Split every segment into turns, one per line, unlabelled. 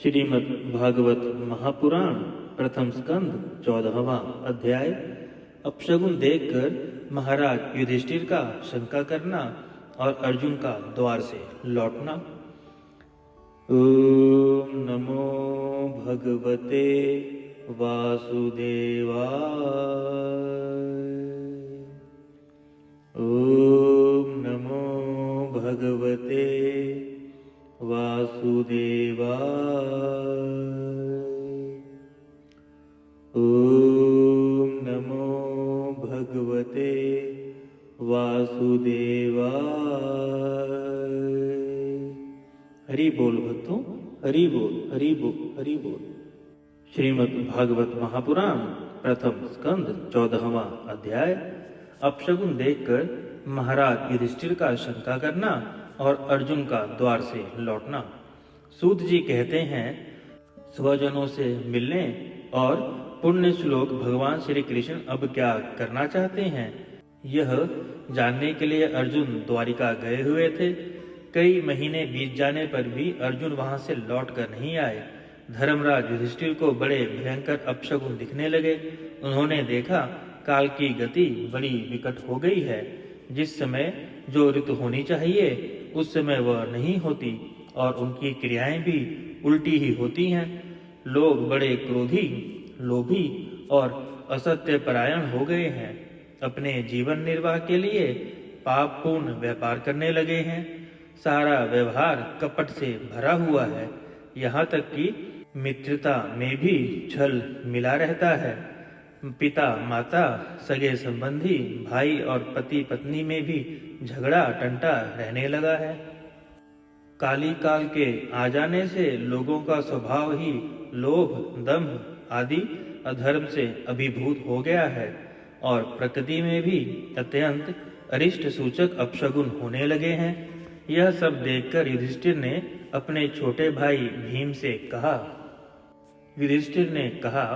श्रीमद् भागवत महापुराण प्रथम स्कंद 14वां अध्याय। अपशगुन देखकर महाराज युधिष्ठिर का शंका करना और अर्जुन का द्वार से लौटना। ओम नमो भगवते वासुदेवाय। ओम नमो भगवते वासुदेवाय। ओम नमो भगवते वासुदेवाय। हरि बोल भक्तों, हरि बोल, हरि बोल, हरि बोल। श्रीमद् भागवत महापुराण प्रथम स्कंद 14वां अध्याय। अपशगुन देखकर महाराज युधिष्ठिर का शंका करना और अर्जुन का द्वार से लौटना। सूत जी कहते हैं, स्वजनों से मिलने और पुण्य श्लोक भगवान श्री कृष्ण अब क्या करना चाहते हैं, यह जानने के लिए अर्जुन द्वारिका गए हुए थे। कई महीने बीत जाने पर भी अर्जुन वहां से लौट कर नहीं आए। धर्मराज युधिष्ठिर को बड़े भयंकर अपशगुन दिखने लगे। उन्होंने देखा काल की गति बड़ी विकट हो गई है। जिस समय जो ऋतु होनी चाहिए उस समय वह नहीं होती और उनकी क्रियाएं भी उल्टी ही होती हैं। लोग बड़े क्रोधी, लोभी और असत्य परायण हो गए हैं। अपने जीवन निर्वाह के लिए पापपूर्ण व्यापार करने लगे हैं। सारा व्यवहार कपट से भरा हुआ है। यहाँ तक कि मित्रता में भी छल मिला रहता है। पिता माता, सगे संबंधी, भाई और पति पत्नी में भी झगड़ा टंटा रहने लगा है। काली काल के आ जाने से लोगों का स्वभाव ही लोभ, दंभ आदि अधर्म से अभिभूत हो गया है और प्रकृति में भी अत्यंत अरिष्ट सूचक अपशगुन होने लगे हैं। यह सब देखकर युधिष्ठिर ने अपने छोटे भाई भीम से कहा। युधिष्ठिर ने कहा,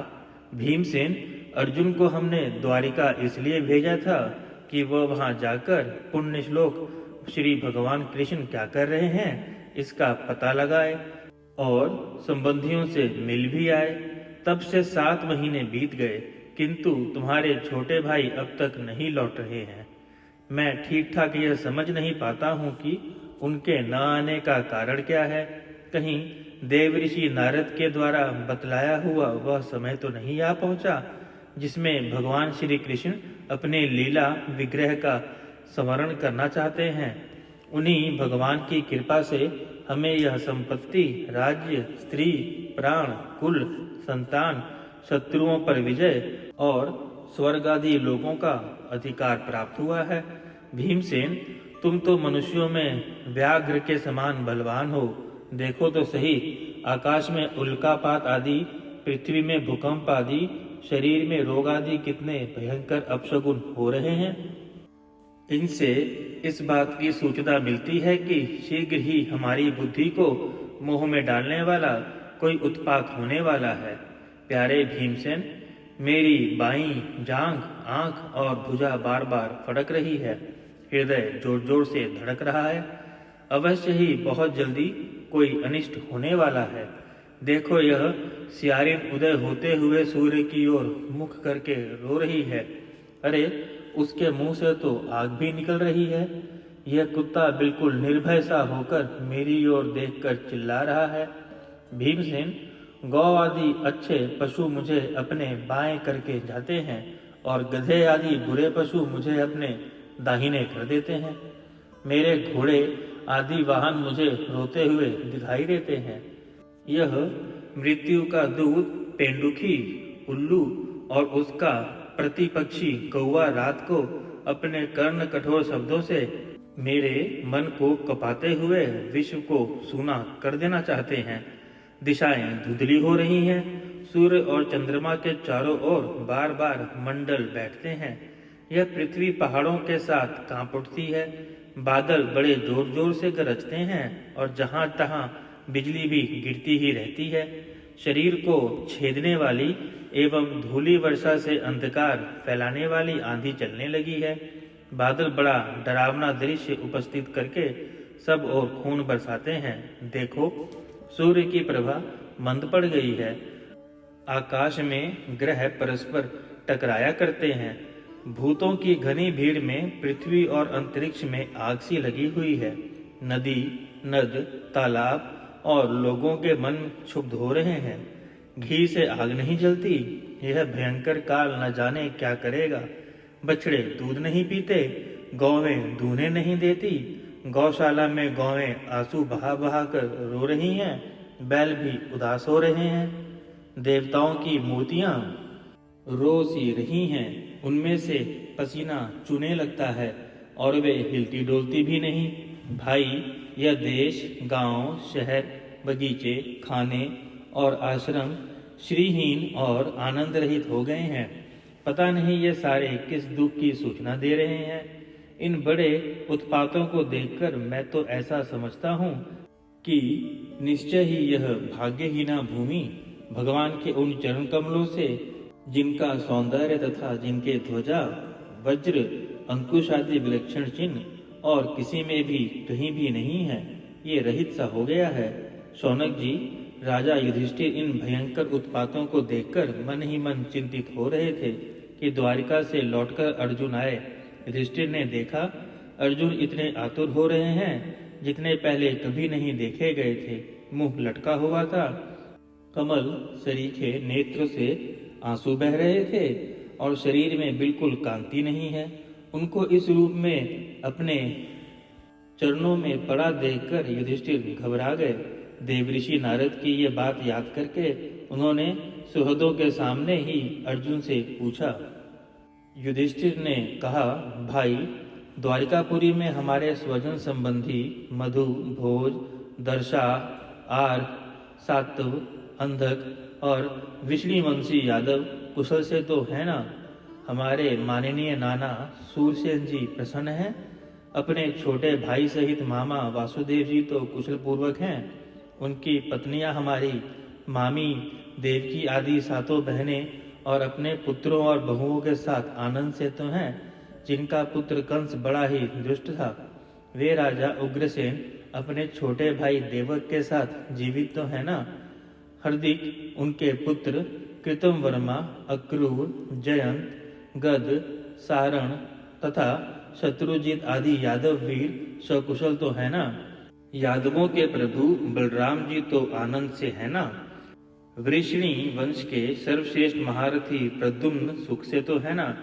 भीमसेन, अर्जुन को हमने द्वारिका इसलिए भेजा था कि वह वहां जाकर पुण्य श्लोक श्री भगवान कृष्ण क्या कर रहे हैं इसका पता लगाए और संबंधियों से मिल भी आए। तब से 7 महीने बीत गए, किंतु तुम्हारे छोटे भाई अब तक नहीं लौट रहे हैं। मैं ठीक ठाक यह समझ नहीं पाता हूँ कि उनके न आने का कारण क्या है। कहीं देव ऋषि नारद के द्वारा बतलाया हुआ वह समय तो नहीं आ पहुंचा जिसमें भगवान श्री कृष्ण अपने लीला विग्रह का स्मरण करना चाहते हैं। उन्हीं भगवान की कृपा से हमें यह संपत्ति, राज्य, स्त्री, प्राण, कुल, संतान, शत्रुओं पर विजय और स्वर्ग आदि लोगों का अधिकार प्राप्त हुआ है। भीमसेन, तुम तो मनुष्यों में व्याघ्र के समान बलवान हो। देखो तो सही, आकाश में उल्कापात आदि, पृथ्वी में भूकंप आदि, शरीर में रोग आदि कितने भयंकर अपशगुन हो रहे हैं। इनसे इस बात की सूचना मिलती है कि शीघ्र ही हमारी बुद्धि को मोह में डालने वाला कोई उत्पात होने वाला है। प्यारे भीमसेन, मेरी बाईं जांघ, आंख और भुजा बार बार फड़क रही है। हृदय जोर जोर से धड़क रहा है। अवश्य ही बहुत जल्दी कोई अनिष्ट होने वाला है। देखो, यह सियारिन उदय होते हुए सूर्य की ओर मुख करके रो रही है। अरे, उसके मुंह से तो आग भी निकल रही है। यह कुत्ता बिल्कुल निर्भय सा होकर मेरी ओर देखकर चिल्ला रहा है। भीमसेन, गौ आदि अच्छे पशु मुझे अपने बाएं करके जाते हैं और गधे आदि बुरे पशु मुझे अपने दाहिने कर देते हैं। मेरे घोड़े आदि वाहन मुझे रोते हुए दिखाई देते हैं। यह मृत्यु का दूत पेंडुखी, उल्लू और उसका प्रतिपक्षी कौवा रात को अपने कर्ण कठोर शब्दों से मेरे मन को कपाते हुए विश्व को सूना कर देना चाहते हैं। दिशाएं धुंधली हो रही हैं। सूर्य और चंद्रमा के चारों ओर बार बार मंडल बैठते हैं। यह पृथ्वी पहाड़ों के साथ कांप उठती है। बादल बड़े जोर जोर से गरजते हैं और जहां तहां बिजली भी गिरती ही रहती है। शरीर को छेदने वाली एवं धूली वर्षा से अंधकार फैलाने वाली आंधी चलने लगी है। बादल बड़ा डरावना दृश्य उपस्थित करके सब ओर खून बरसाते हैं। देखो, सूर्य की प्रभा मंद पड़ गई है। आकाश में ग्रह परस्पर टकराया करते हैं। भूतों की घनी भीड़ में पृथ्वी और अंतरिक्ष में आग सी लगी हुई है। नदी, नद, तालाब और लोगों के मन क्षुब्ध हो रहे हैं। घी से आग नहीं जलती। यह भयंकर काल न जाने क्या करेगा। बछड़े दूध नहीं पीते, गौवें दूने नहीं देती। गौशाला में गौवें आंसू बहा बहा कर रो रही हैं। बैल भी उदास हो रहे हैं। देवताओं की मूर्तियां रो सी रही हैं। उनमें से पसीना चूने लगता है और वे हिलती डोलती भी नहीं। भाई, यह देश, गांव, शहर, बगीचे, खाने और आश्रम श्रीहीन और आनंद रहित हो गए हैं। पता नहीं ये सारे किस दुख की सूचना दे रहे हैं। इन बड़े उत्पातों को देखकर मैं तो ऐसा समझता हूँ कि निश्चय ही यह भाग्यहीना भूमि भगवान के उन चरण कमलों से, जिनका सौंदर्य तथा जिनके ध्वजा, वज्र, अंकुश आदि विलक्षण चिन्ह और किसी में भी कहीं भी नहीं है, ये रहित सा हो गया है। शौनक जी, राजा युधिष्ठिर इन भयंकर उत्पातों को देखकर मन ही मन चिंतित हो रहे थे कि द्वारिका से लौटकर अर्जुन आए। युधिष्ठिर ने देखा अर्जुन इतने आतुर हो रहे हैं जितने पहले कभी नहीं देखे गए थे। मुंह लटका हुआ था, कमल सरीखे नेत्र से आंसू बह रहे थे और शरीर में बिल्कुल कांति नहीं है। उनको इस रूप में अपने चरणों में पड़ा देखकर युधिष्ठिर घबरा गए। देवऋषि नारद की ये बात याद करके उन्होंने सुहृदों के सामने ही अर्जुन से पूछा। युधिष्ठिर ने कहा, भाई, द्वारिकापुरी में हमारे स्वजन संबंधी मधु, भोज, दर्शा, आर, सातव, अंधक और विष्णुवंशी यादव कुशल से तो है ना? हमारे माननीय नाना सूरसेन जी प्रसन्न हैं। अपने छोटे भाई सहित मामा वासुदेव जी तो कुशल पूर्वक हैं। उनकी पत्नियां हमारी मामी देवकी आदि सातों बहनें और अपने पुत्रों और बहुओं के साथ आनंद से तो हैं। जिनका पुत्र कंस बड़ा ही दुष्ट था, वे राजा उग्रसेन अपने छोटे भाई देवक के साथ जीवित तो है ना? हार्दिक, उनके पुत्र कृतम वर्मा, अक्रूर, जयंत, गद, सारण तथा शत्रुजित आदि यादव वीर सकुशल तो है ना? यादवों के प्रभु बलराम जी तो आनंद से है ना? वृष्णि वंश के सर्वश्रेष्ठ महारथी प्रद्युम्न सुख से तो है ना?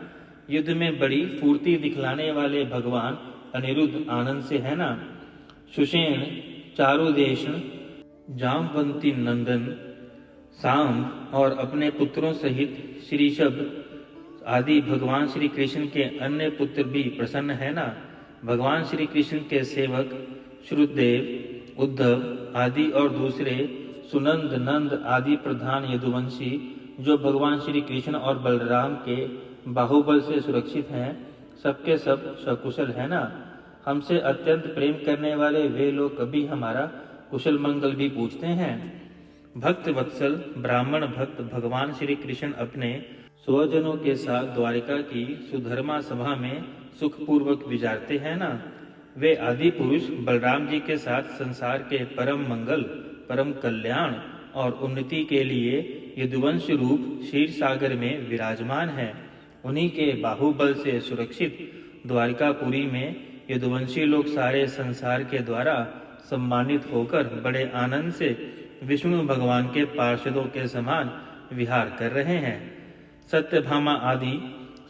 युद्ध में बड़ी फूर्ति दिखलाने वाले भगवान अनिरुद्ध आनंद से है ना? सुषेण, चारुदेशन, जामवंती नंदन, सांब और अपने पुत्रों सहित श्रीशब आदि भगवान श्री कृष्ण के अन्य पुत्र भी प्रसन्न है ना? भगवान श्री कृष्ण के सेवक श्रुतदेव, उद्धव आदि और दूसरे सुनंद, नंद आदि प्रधान यदुवंशी जो भगवान श्री कृष्ण और बलराम के बाहुबल से सुरक्षित हैं, सबके सब सकुशल है ना? हमसे अत्यंत प्रेम करने वाले वे लोग कभी हमारा कुशल मंगल भी पूछते हैं। भक्त वत्सल ब्राह्मण भक्त भगवान श्री कृष्ण अपने स्वजनों के साथ द्वारिका की सुधर्मा सभा में सुखपूर्वक विचारते हैं ना? वे आदि पुरुष बलराम जी के साथ संसार के परम मंगल, परम कल्याण और उन्नति के लिए यदुवंश रूप क्षीर सागर में विराजमान है। उन्हीं के बाहुबल से सुरक्षित द्वारिकापुरी में यदुवंशी लोग सारे संसार के द्वारा सम्मानित होकर बड़े आनंद से विष्णु भगवान के पार्षदों के समान विहार कर रहे हैं। सत्यभामा आदि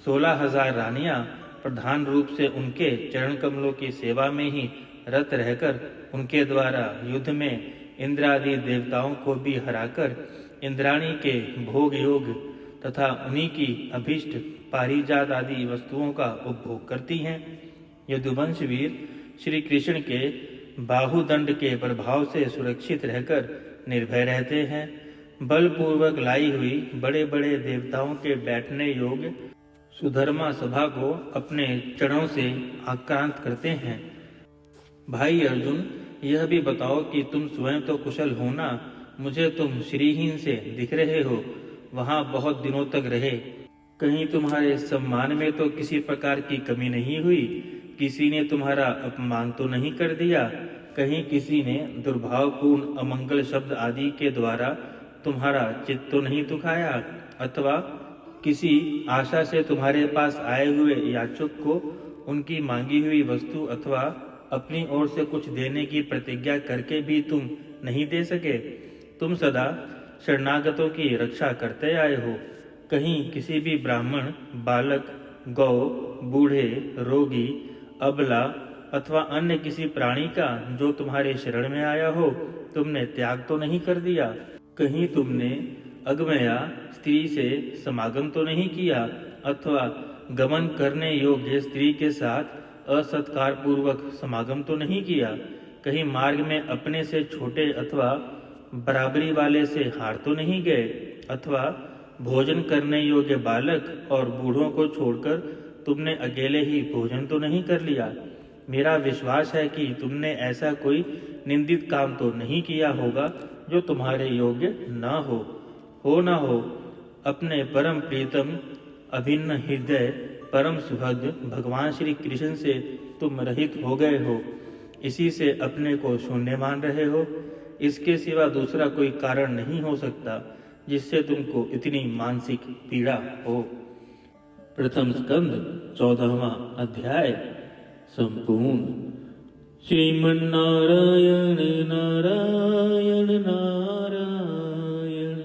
16,000 रानियां प्रधान रूप से उनके चरण कमलों की सेवा में ही रत रहकर उनके द्वारा युद्ध में इंद्र आदि देवताओं को भी हराकर इंद्राणी के भोग योग तथा उन्हीं की अभीष्ट पारिजात आदि वस्तुओं का उपभोग करती हैं। यदुवंश वीर श्री कृष्ण के बाहुदंड के प्रभाव से सुरक्षित रहकर निर्भय रहते हैं। बलपूर्वक लाई हुई बड़े बड़े देवताओं के बैठने योग्य सुधर्मा सभा को अपने चरणों से आक्रांत करते हैं। भाई अर्जुन, यह भी बताओ कि तुम स्वयं तो कुशल हो ना? मुझे तुम श्रीहीन से दिख रहे हो। वहां बहुत दिनों तक रहे, कहीं तुम्हारे सम्मान में तो किसी प्रकार की कमी नहीं हुई? किसी ने तुम्हारा अपमान तो नहीं कर दिया? कहीं किसी ने दुर्भावपूर्ण अमंगल शब्द आदि के द्वारा तुम्हारा चित्त तो नहीं दुखाया, अथवा किसी आशा से तुम्हारे पास आए हुए याचक को उनकी मांगी हुई वस्तु अथवा अपनी ओर से कुछ देने की प्रतिज्ञा करके भी तुम नहीं दे सके। तुम सदा शरणागतों की रक्षा करते आए हो। कहीं किसी भी ब्राह्मण, बालक, गौ, बूढ़े, रोगी, अबला अथवा अन्य किसी प्राणी का जो तुम्हारे शरण में आया हो तुमने त्याग तो नहीं कर दिया। कहीं तुमने अगमया स्त्री से समागम तो नहीं किया, अथवा गमन करने योग्य स्त्री के साथ असत्कार पूर्वक समागम तो नहीं किया। कहीं मार्ग में अपने से छोटे अथवा बराबरी वाले से हार तो नहीं गए, अथवा भोजन करने योग्य बालक और बूढ़ों को छोड़कर तुमने अकेले ही भोजन तो नहीं कर लिया। मेरा विश्वास है कि तुमने ऐसा कोई निंदित काम तो नहीं किया होगा जो तुम्हारे योग्य न हो न हो। अपने परम प्रीतम अभिन्न हृदय परम सुभग भगवान श्री कृष्ण से तुम रहित हो गए हो। इसी से अपने को शून्य मान रहे हो। इसके सिवा दूसरा कोई कारण नहीं हो सकता जिससे तुमको इतनी मानसिक पीड़ा हो। प्रथम स्कंद 14वां अध्याय संपूर्ण। श्रीमन्नारायण नारायण नारायण,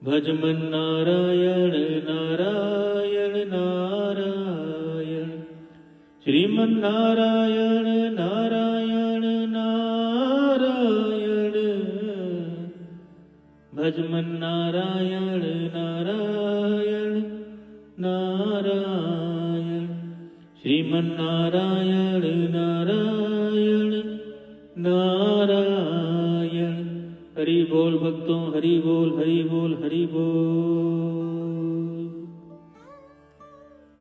भजमन नारायण नारायण नारायण, श्रीमन्नारायण नारायण नारायण, भजमन नारायण नारायण नारायण, श्रीमन्नारायण नारायण नारायण। हरि बोल भक्तों, हरि बोल, हरि बोल, हरि बोल।